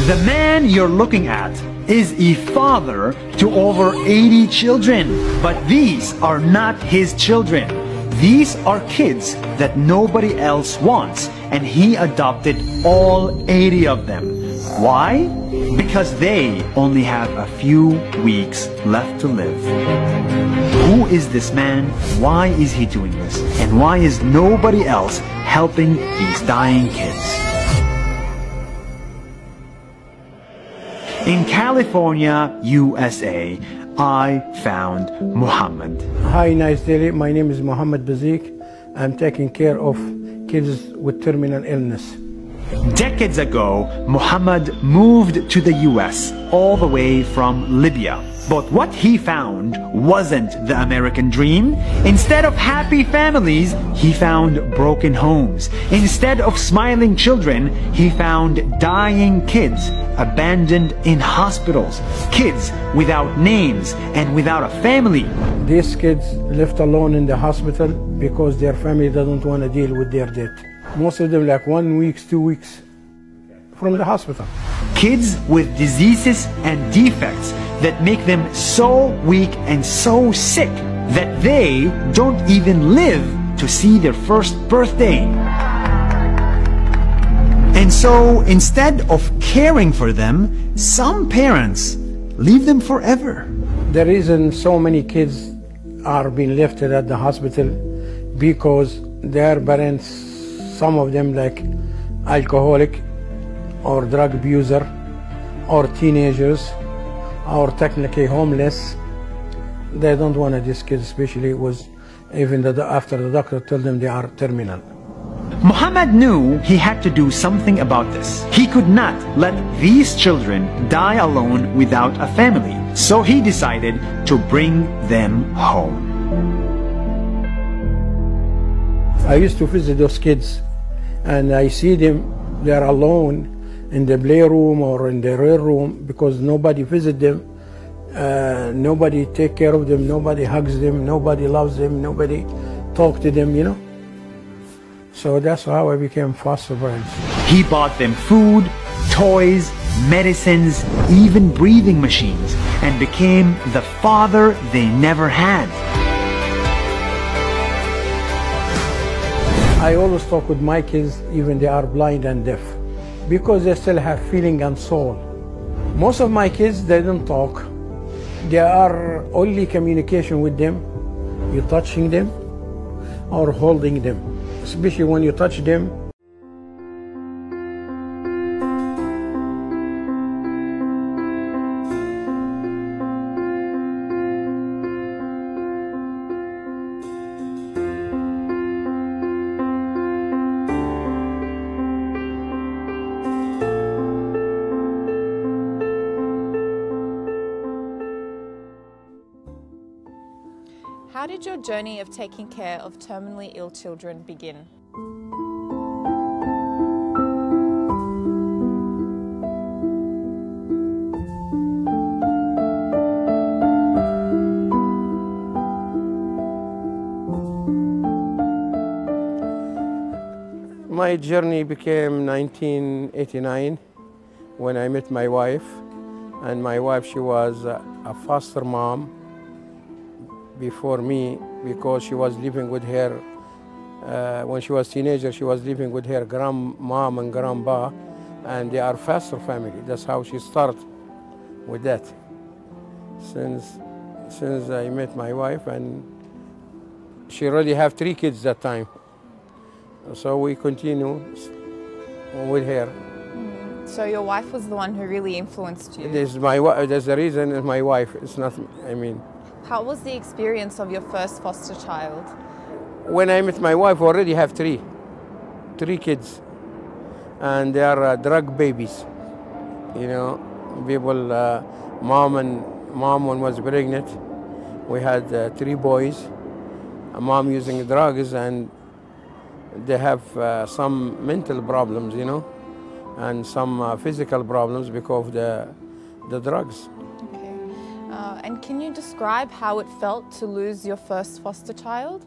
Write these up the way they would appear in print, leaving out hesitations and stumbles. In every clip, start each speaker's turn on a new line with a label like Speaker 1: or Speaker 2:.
Speaker 1: The man you're looking at is a father to over 80 children, but these are not his children. These are kids that nobody else wants, and he adopted all 80 of them. Why? Because they only have a few weeks left to live. Who is this man? Why is he doing this? And why is nobody else helping these dying kids? In California, USA, I found Muhammad.
Speaker 2: Hi, nice day. My name is Muhammad Bazik. I'm taking care of kids with terminal illness.
Speaker 1: Decades ago, Muhammad moved to the US, all the way from Libya. But what he found wasn't the American dream. Instead of happy families, he found broken homes. Instead of smiling children, he found dying kids, abandoned in hospitals, kids without names and without a family.
Speaker 2: These kids left alone in the hospital because their family doesn't want to deal with their death. Most of them like 1 week, 2 weeks from the hospital.
Speaker 1: Kids with diseases and defects that make them so weak and so sick that they don't even live to see their first birthday. And so instead of caring for them, some parents leave them forever.
Speaker 2: The reason so many kids are being left at the hospital because their parents, some of them like alcoholic or drug abuser or teenagers or technically homeless. They don't want these kids, especially was even after the doctor told them they are terminal.
Speaker 1: Muhammad knew he had to do something about this. He could not let these children die alone without a family. So he decided to bring them home.
Speaker 2: I used to visit those kids and I see them, they're alone in the playroom or in the rear room because nobody visits them, nobody take care of them, nobody hugs them, nobody loves them, nobody talk to them, you know. So that's how I became foster parents.
Speaker 1: He bought them food, toys, medicines, even breathing machines, and became the father they never had.
Speaker 2: I always talk with my kids, even they are blind and deaf, because they still have feeling and soul. Most of my kids, they don't talk. They are only communication with them. You touching them or holding them, especially when you touch them.
Speaker 3: How did your journey of taking care of terminally ill children begin?
Speaker 2: My journey became 1989 when I met my wife. And my wife, she was a foster mom before me because she was living with her, when she was a teenager, she was living with her grandmom and grandpa, and they are foster family. That's how she started with that. Since I met my wife, and she already have 3 kids that time. So we continue with her.
Speaker 3: So your wife was the one who really influenced you?
Speaker 2: That's the reason is my wife. It's not, I mean.
Speaker 3: How was the experience of your first foster child?
Speaker 2: When I met my wife, I already have 3 kids. And they are drug babies. You know, people, mom when was pregnant. We had 3 boys. A mom using drugs, and they have some mental problems, you know, and some physical problems because of the drugs.
Speaker 3: Okay. And can you describe how it felt to lose your first foster child?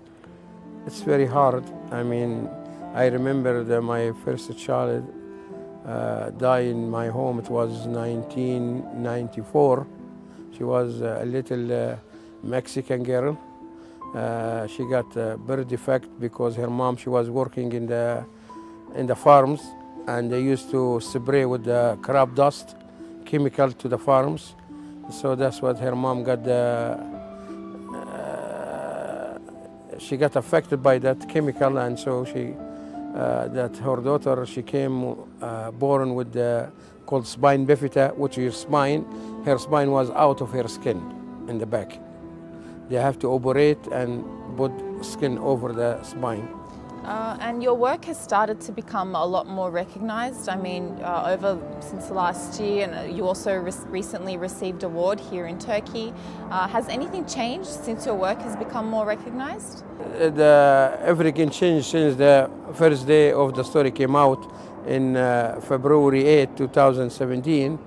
Speaker 2: It's very hard. I mean, I remember my first child, died in my home. It was 1994. She was a little Mexican girl. She got a birth defect because her mom, she was working in the farms, and they used to spray with the crop dust chemical to the farms. So that's what her mom got. She got affected by that chemical, and so that her daughter, she came born with called spine bifida, which her spine was out of her skin in the back. They have to operate and put skin over the spine.
Speaker 3: And your work has started to become a lot more recognized. I mean, since last year, and you also recently received an award here in Turkey. Has anything changed since your work has become more recognized?
Speaker 2: Everything changed since the first day of the story came out in February 8, 2017.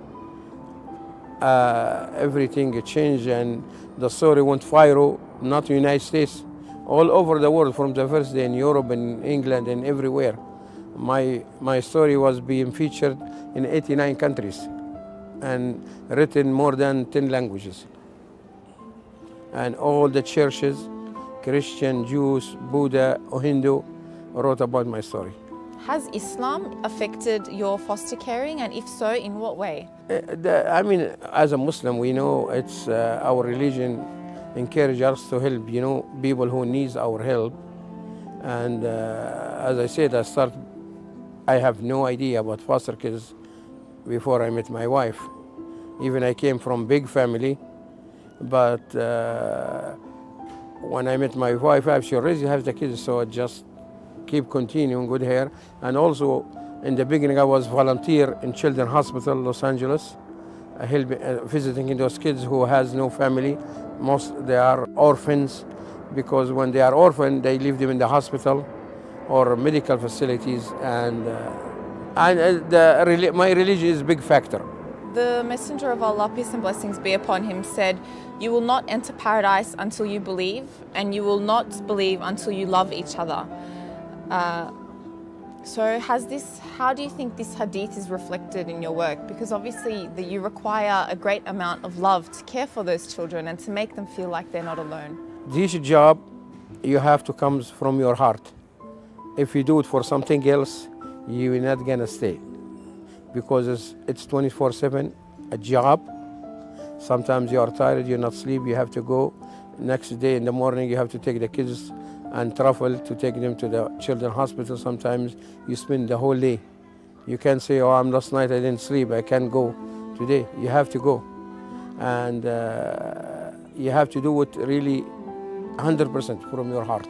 Speaker 2: Everything changed, and the story went viral, not in the United States, all over the world, from the first day in Europe and England and everywhere. My story was being featured in 89 countries and written more than 10 languages. And all the churches, Christian, Jews, Buddha, or Hindu, wrote about my story.
Speaker 3: Has Islam affected your foster caring, and if so, in what way?
Speaker 2: I mean, as a Muslim, we know it's our religion encourages us to help, people who need our help. And as I said, I have no idea about foster kids before I met my wife. Even I came from big family, but when I met my wife, she already has the kids, so I just keep continuing with her. And also, in the beginning, I was volunteer in Children's Hospital, Los Angeles, visiting those kids who has no family. They are orphans, because when they are orphaned, they leave them in the hospital or medical facilities. And my religion is a big factor.
Speaker 3: The Messenger of Allah, peace and blessings be upon him, said, "You will not enter paradise until you believe, and you will not believe until you love each other." So how do you think this hadith is reflected in your work? Because obviously you require a great amount of love to care for those children and to make them feel like they're not alone.
Speaker 2: This job, you have to come from your heart. If you do it for something else, you're not gonna stay. Because it's 24/7, a job. Sometimes you are tired, you're not sleep, you have to go. Next day in the morning, you have to take the kids and travel to take them to the children's hospital. Sometimes you spend the whole day. You can't say, "Oh, last night I didn't sleep, I can't go today." You have to go. And you have to do it really 100% from your heart,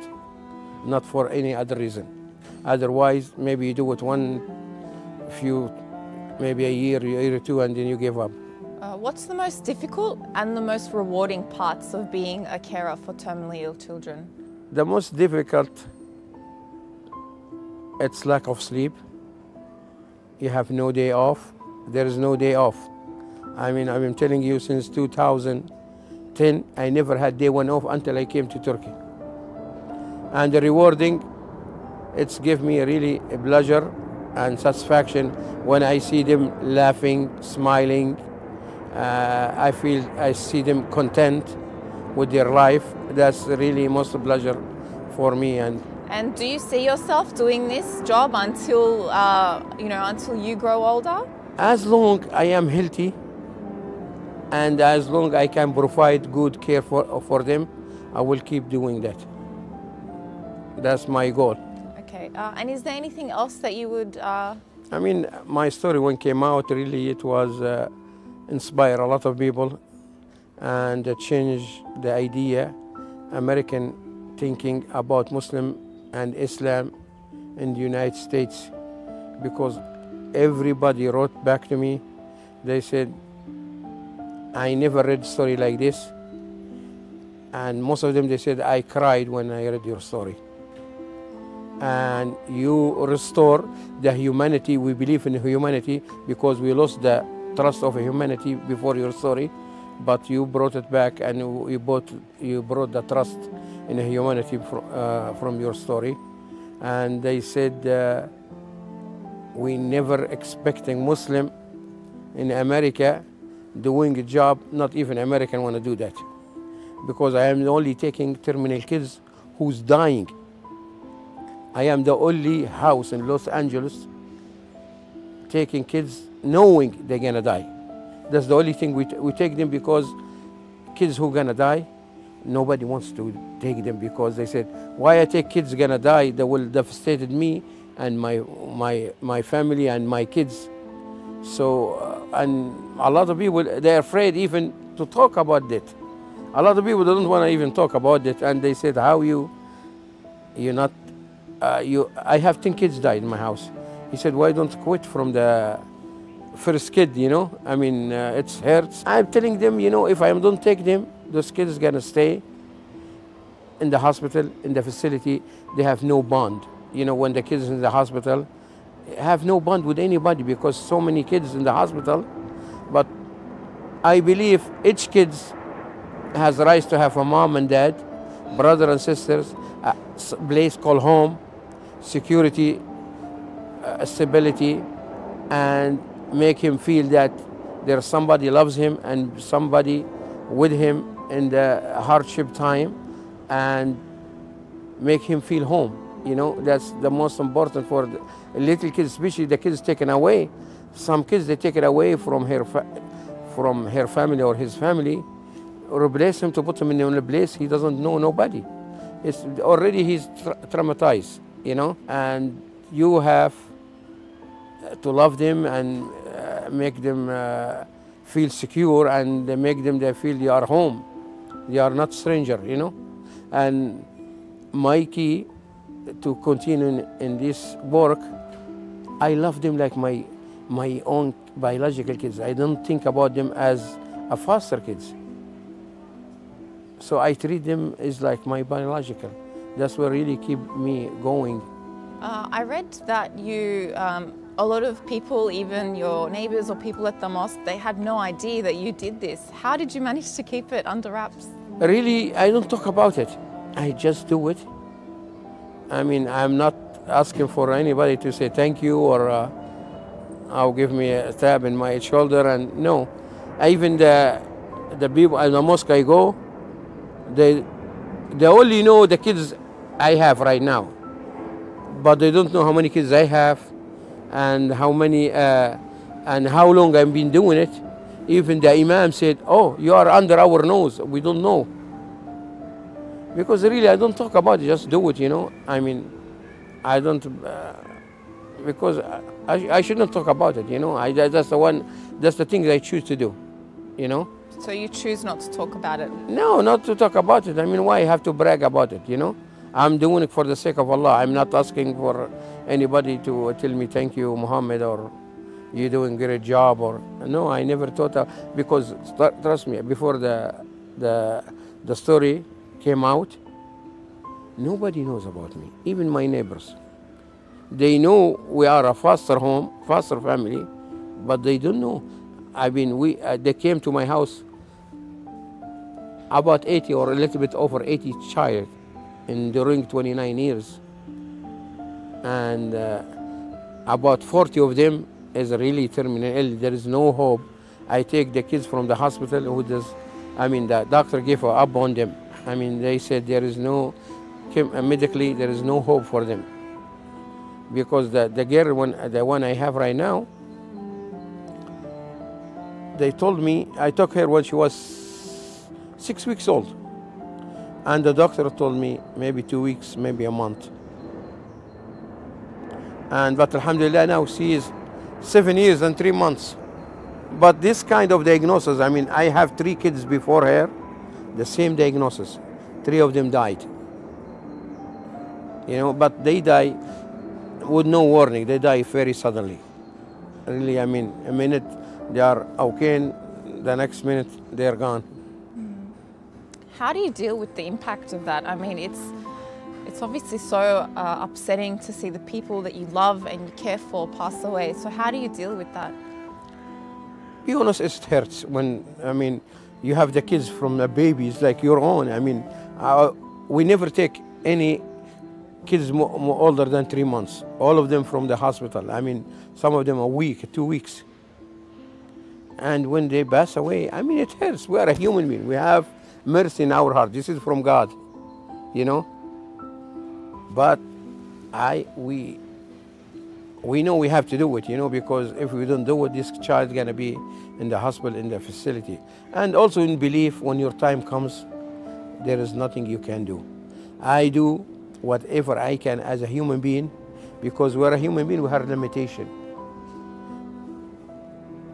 Speaker 2: not for any other reason. Otherwise, maybe you do it maybe a year or two, and then you give up.
Speaker 3: What's the most difficult and the most rewarding parts of being a carer for terminally ill children?
Speaker 2: The most difficult, it's lack of sleep. You have no day off. There is no day off. I mean, I've been telling you since 2010, I never had day one off until I came to Turkey. And the rewarding, it's give me really a pleasure and satisfaction when I see them laughing, smiling. I see them content with their life. That's really most pleasure for me.
Speaker 3: And do you see yourself doing this job until until you grow older?
Speaker 2: As long I am healthy, and as long I can provide good care for them, I will keep doing that. That's my goal.
Speaker 3: Okay. And is there anything else that you would?
Speaker 2: I mean, my story when it came out, really, it was inspire a lot of people and change the idea, American thinking about Muslim and Islam in the United States, because everybody wrote back to me. They said, "I never read a story like this," and most of them, they said, "I cried when I read your story." And you restore the humanity. We believe in humanity because we lost the trust of humanity before your story, but you brought it back, and you brought the trust in humanity from your story. And they said, We never expecting Muslim in America doing a job, not even American want to do that. Because I am only taking terminal kids who's dying. I am the only house in Los Angeles taking kids knowing they're gonna die. That's the only thing we take them, because kids who gonna die, nobody wants to take them, because they said, why I take kids gonna die that will devastate me and my family and my kids. So, and a lot of people, they're afraid even to talk about that. A lot of people don't want to even talk about it, and they said, how you're not, I have 10 kids died in my house. He said, why don't you quit from the first kid, you know? I mean, it hurts. I'm telling them, you know, if I don't take them, those kids are gonna stay in the hospital, in the facility. They have no bond. You know, when the kids in the hospital have no bond with anybody, because so many kids in the hospital. But I believe each kid has the right to have a mom and dad, brother and sisters, a place called home, security, stability, and make him feel that there's somebody loves him and somebody with him in the hardship time, and make him feel home. You know, that's the most important for the little kids, especially the kids taken away. Some kids, they take it away from her family or his family, replace him to put him in a place he doesn't know nobody. It's already he's traumatized, you know, and you have to love them and make them feel secure, and make them they feel they are home. They are not stranger, you know. And my key to continue in this work, I love them like my own biological kids. I don't think about them as a foster kids. So I treat them as like my biological. That's what really keep me going.
Speaker 3: I read that you, a lot of people, even your neighbors or people at the mosque, they had no idea that you did this. How did you manage to keep it under wraps?
Speaker 2: Really, I don't talk about it. I just do it. I mean, I'm not asking for anybody to say thank you, or I'll give me a tap in my shoulder, and no. Even the people in the mosque I go, they only know the kids I have right now, but they don't know how many kids I have, and how many, and how long I've been doing it. Even the imam said, "Oh, you are under our nose. We don't know." Because really, I don't talk about it. Just do it, you know. I mean, I don't, because I shouldn't talk about it, you know. That's the thing that I choose to do, you know.
Speaker 3: So you choose not to talk about it?
Speaker 2: No, not to talk about it. I mean, why I have to brag about it, you know? I'm doing it for the sake of Allah. I'm not asking for anybody to tell me thank you, Muhammad, or you're doing a great job, or no. I never thought of, because trust me, before the story came out, nobody knows about me, even my neighbors. They know we are a foster home, foster family, but they don't know. I mean, they came to my house, about 80 or a little bit over 80 child during 29 years. And about 40 of them is really terminally ill. There is no hope. I take the kids from the hospital the doctor gave up on them. I mean, they said there is no, medically, there is no hope for them. Because the girl, the one I have right now, they told me, I took her when she was 6 weeks old. And the doctor told me maybe 2 weeks, maybe a month. But alhamdulillah, now she is 7 years and 3 months. But this kind of diagnosis, I mean, I have 3 kids before her, the same diagnosis. 3 of them died. You know, but they die with no warning. They die very suddenly. Really, I mean, a minute they are okay, the next minute they are gone.
Speaker 3: How do you deal with the impact of that? I mean, it's obviously so upsetting to see the people that you love and you care for pass away. So how do you deal with that?
Speaker 2: Be honest, it hurts when, I mean, you have the kids from the babies like your own. I mean, we never take any kids more older than 3 months. All of them from the hospital. I mean, some of them a week, 2 weeks. And when they pass away, I mean, it hurts. We are a human being. We have mercy in our heart. This is from God, you know. But we know we have to do it, you know, because if we don't do it, this child is going to be in the hospital, in the facility. And also in belief, when your time comes, there is nothing you can do. I do whatever I can as a human being, because we're a human being, we have limitation.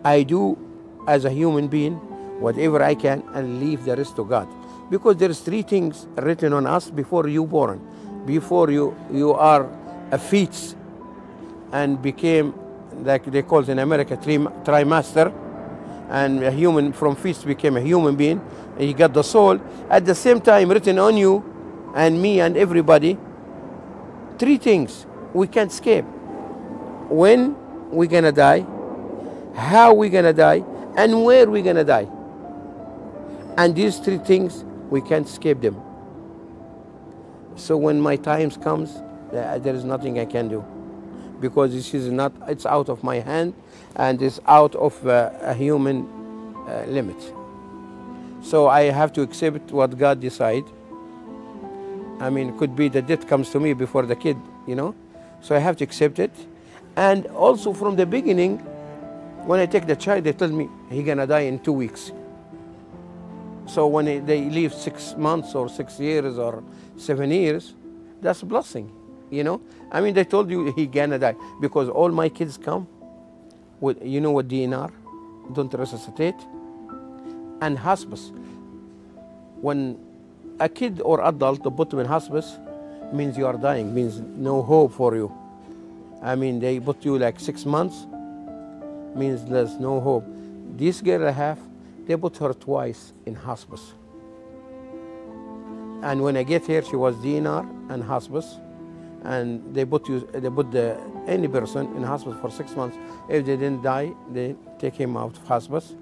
Speaker 2: I do as a human being whatever I can and leave the rest to God. Because there's 3 things written on us before you born. Before you are a fetus and became, like they call it in America, trimester, and a human from fetus became a human being, and he got the soul. At the same time, written on you and me and everybody, 3 things we can't escape. When we're gonna die, how we're gonna die, and where we're gonna die. And these 3 things, we can't escape them. So when my time comes, there is nothing I can do, because this is not, it's out of my hand, and it's out of a human limit. So I have to accept what God decide. I mean, it could be the death comes to me before the kid, you know. So I have to accept it. And also from the beginning, when I take the child, they tell me he's gonna die in 2 weeks. So when they live 6 months or 6 years or 7 years, that's a blessing, you know. I mean, they told you he gonna die, because all my kids come with, you know what DNR, don't resuscitate, and hospice. When a kid or adult they put them in hospice, means you are dying, means no hope for you. I mean, they put you like 6 months, means there's no hope. This girl I have, they put her twice in hospice. And when I get here, she was DNR and hospice, and they put any person in hospice for 6 months. If they didn't die, they take him out of hospice,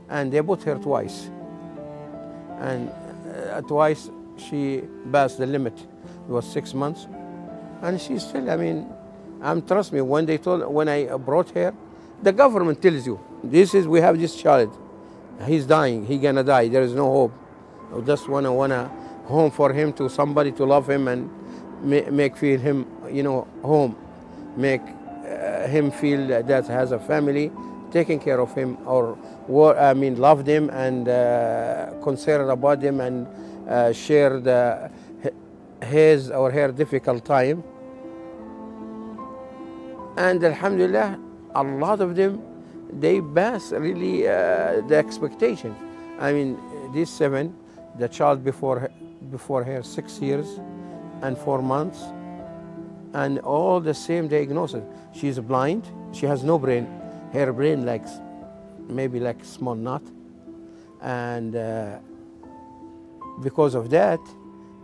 Speaker 2: and they put her twice. And twice she passed the limit. It was 6 months, and she still, I mean, trust me, when I brought her, the government tells you, we have this child, he's dying, he's gonna die, there is no hope. I just want a home for him, to somebody to love him and make feel him, you know, home, make him feel that has a family taking care of him, or love them and concerned about them, and share his or her difficult time. And Alhamdulillah, a lot of them, they pass really the expectation. I mean, these 7, the child before her 6 years and 4 months, and all the same diagnosis. She's blind, she has no brain. Her brain maybe like a small knot, and because of that,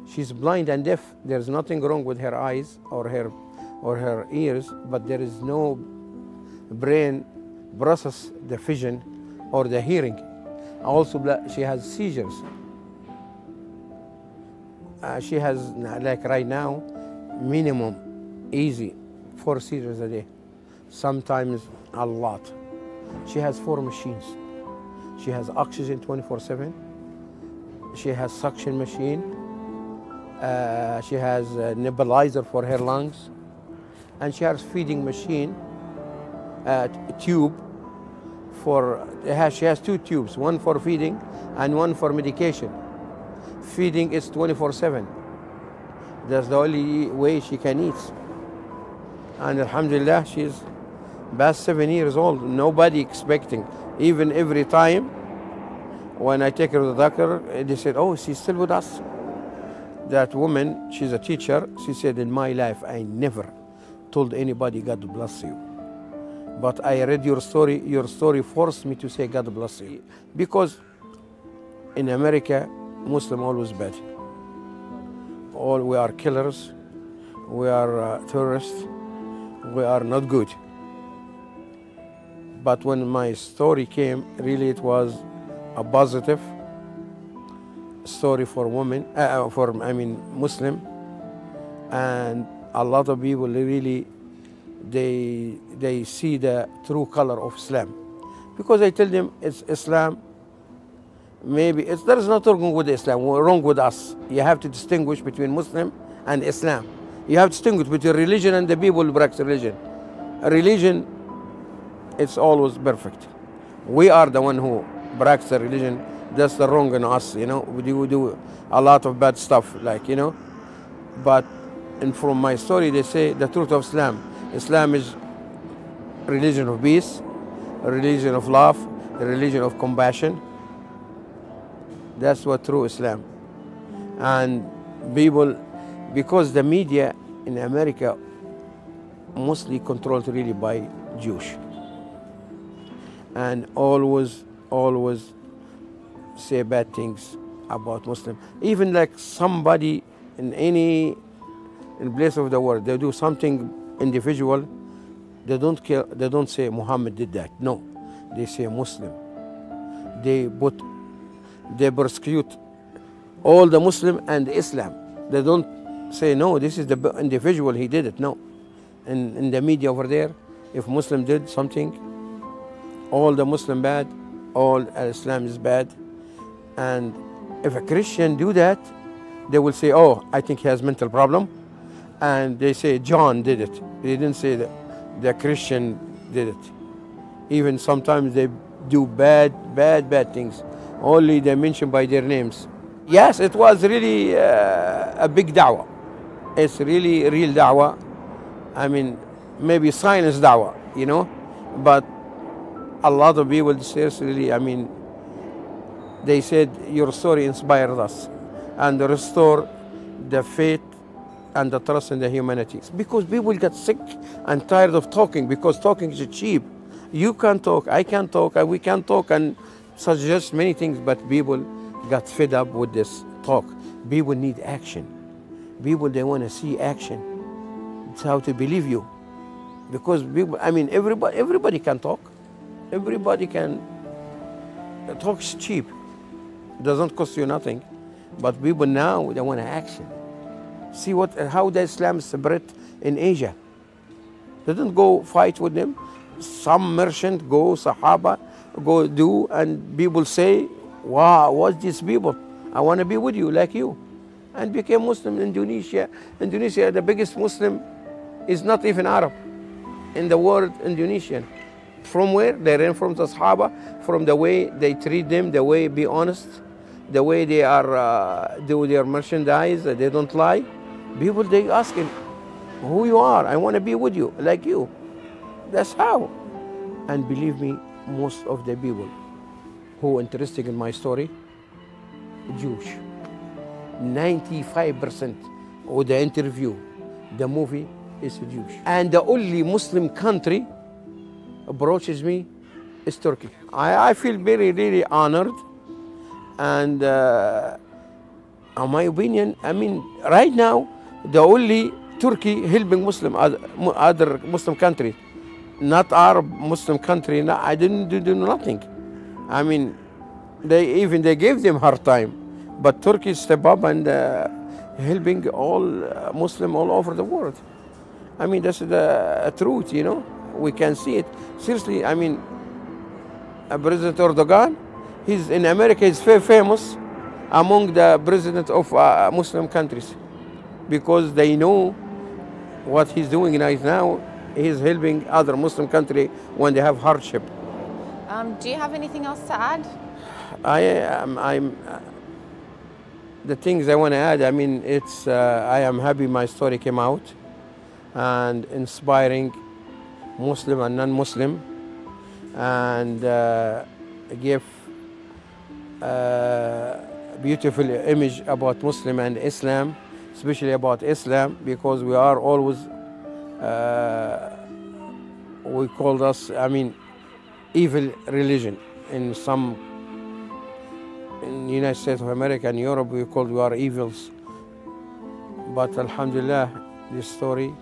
Speaker 2: she's blind and deaf. There's nothing wrong with her eyes or her ears, but there is no brain process the vision or the hearing. Also, she has seizures. She has, like right now, minimum, easy, 4 seizures a day. Sometimes a lot. She has 4 machines. She has oxygen 24/7. She has suction machine. She has a nebulizer for her lungs. And she has feeding machine, tube she has 2 tubes, one for feeding and one for medication. Feeding is 24/7. That's the only way she can eat. And Alhamdulillah, she's past 7 years old. Nobody expecting. Even every time when I take her to the doctor, they said, oh, she's still with us. That woman, she's a teacher, she said, in my life, I never told anybody God bless you. But I read your story forced me to say God bless you. Because in America, Muslim always bad. We are killers, we are terrorists, we are not good. But when my story came, really it was a positive story for women, Muslim. And a lot of people really, they see the true color of Islam. Because I tell them it's Islam, maybe there is nothing wrong with Islam, wrong with us. You have to distinguish between Muslim and Islam. You have to distinguish between religion and the people who practice religion. A religion, it's always perfect. We are the one who practice the religion. That's the wrong in us, you know. We do a lot of bad stuff, like, you know. But and from my story, they say the truth of Islam. Islam is a religion of peace, a religion of love, a religion of compassion. That's what true Islam. And people, because the media in America mostly controlled really by Jewish, and always say bad things about Muslim. Even like somebody in any place of the world, they do something individual, they don't say Muhammad did that. No, they say Muslim. They persecute all the Muslim and Islam. They don't say, no, this is the individual, he did it. No. In the media over there, if Muslim did something, all the Muslim bad, all Islam is bad. And if a Christian do that, they will say, oh, I think he has mental problem. And they say John did it. They didn't say that the Christian did it. Even sometimes they do bad things. Only they mention by their names. Yes, it was really a big da'wah. It's really a real da'wah. I mean, maybe silence da'wah, you know. But a lot of people seriously, I mean, they said your story inspired us and restore the faith and the trust in the humanities. Because people get sick and tired of talking, because talking is cheap. You can talk, I can talk, and we can talk and suggest many things, but people got fed up with this talk. People need action. People, they want to see action. It's how to believe you. Because people, I mean, everybody can talk. Everybody can talk. Is cheap. It doesn't cost you nothing. But people now, they want action. See how the Islam spread in Asia. They didn't go fight with them. Some merchant go, Sahaba, go do, and people say, wow, what's these people? I want to be with you, like you. And became Muslim in Indonesia. Indonesia, the biggest Muslim, is not even Arab. In the world, Indonesian. From where? They ran from the Sahaba, from the way they treat them, the way be honest, the way they are do their merchandise, they don't lie. People, they asking, who you are? I want to be with you, like you. That's how. And believe me, most of the people who are interested in my story, Jewish. 95% of the interview, the movie is Jewish. And the only Muslim country approaches me is Turkey. I feel very, really honored. And in my opinion, I mean, right now, the only Turkey helping Muslim, other Muslim country, not Arab Muslim country, no, I didn't do nothing. I mean, they gave them hard time, but Turkey step up and helping all Muslim all over the world. I mean, that's the truth, you know. We can see it. Seriously, I mean, President Erdogan, he's in America, he's very famous among the presidents of Muslim countries, because they know what he's doing right now. He's helping other Muslim country when they have hardship.
Speaker 3: Do you have anything else to add?
Speaker 2: The things I want to add, I mean, it's, I am happy my story came out and inspiring Muslim and non-Muslim, and give a beautiful image about Muslim and Islam, especially about Islam, because we are always, we called us, I mean, evil religion. In the United States of America and Europe, we are evils. But Alhamdulillah, this story,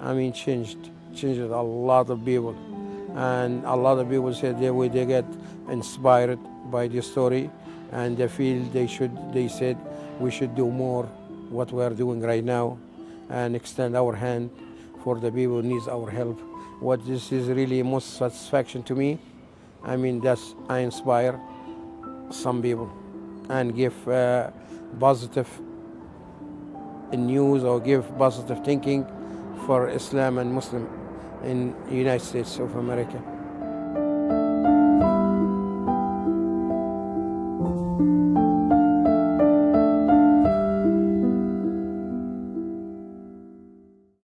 Speaker 2: I mean, changed a lot of people. And a lot of people said they get inspired by this story, and they feel they said we should do more what we are doing right now. and extend our hand for the people who needs our help. What this is really most satisfaction to me. I mean, that's I inspire some people and give positive news or give positive thinking for Islam and Muslim in the United States of America.